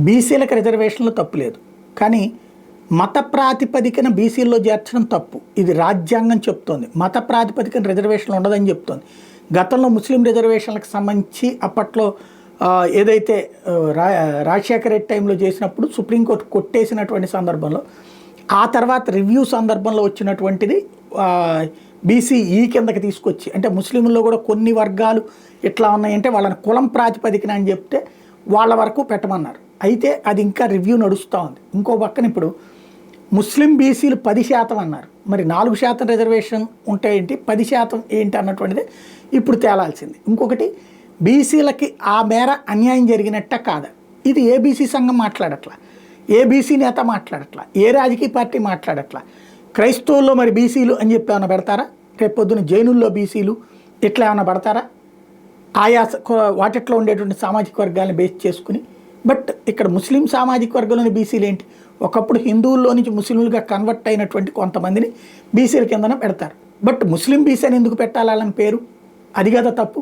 బీసీలకు రిజర్వేషన్లు తప్పు లేదు, కానీ మత ప్రాతిపదికన బీసీల్లో చేర్చడం తప్పు. ఇది రాజ్యాంగం చెప్తోంది. మత ప్రాతిపదికన రిజర్వేషన్లు ఉండదని చెప్తోంది. గతంలో ముస్లిం రిజర్వేషన్లకు సంబంధించి అప్పట్లో ఏదైతే రాజశేఖర రెడ్డి టైంలో చేసినప్పుడు సుప్రీంకోర్టు కొట్టేసినటువంటి సందర్భంలో, ఆ తర్వాత రివ్యూ సందర్భంలో వచ్చినటువంటిది బీసీఈ కిందకి తీసుకొచ్చి, అంటే ముస్లింల్లో కూడా కొన్ని వర్గాలు ఇట్లా ఉన్నాయంటే వాళ్ళని కులం ప్రాతిపదికన అని చెప్తే వాళ్ళ వరకు పెట్టమన్నారు. అయితే అది ఇంకా రివ్యూ నడుస్తూ ఉంది. ఇంకో పక్కన ఇప్పుడు ముస్లిం బీసీలు 10% అన్నారు. మరి 4% రిజర్వేషన్ ఉంటే ఏంటి, 10% ఏంటి అన్నటువంటిది ఇప్పుడు తేలాల్సింది. ఇంకొకటి, బీసీలకి ఆ మేర అన్యాయం జరిగినట్ట కాదా, ఇది ఏ బీసీ సంఘం మాట్లాడట్లా, ఏ బీసీ నేత మాట్లాడట్లా, ఏ రాజకీయ పార్టీ మాట్లాడట్లా. క్రైస్తవుల్లో మరి బీసీలు అని చెప్పి ఏమైనా పెడతారా? రేపు పొద్దున జైనుల్లో బీసీలు ఇట్లా ఏమైనా పెడతారా? ఆయా వాటిట్లో ఉండేటువంటి సామాజిక వర్గాలను బేస్ చేసుకుని. బట్ ఇక్కడ ముస్లిం సామాజిక వర్గంలోని బీసీలు ఏంటి, ఒకప్పుడు హిందువుల్లో నుంచి ముస్లింలుగా కన్వర్ట్ అయినటువంటి కొంతమందిని బీసీల కిందన పెడతారు. బట్ ముస్లిం బీసీ అని ఎందుకు పెట్టాలని పేరు, అది కదా తప్పు.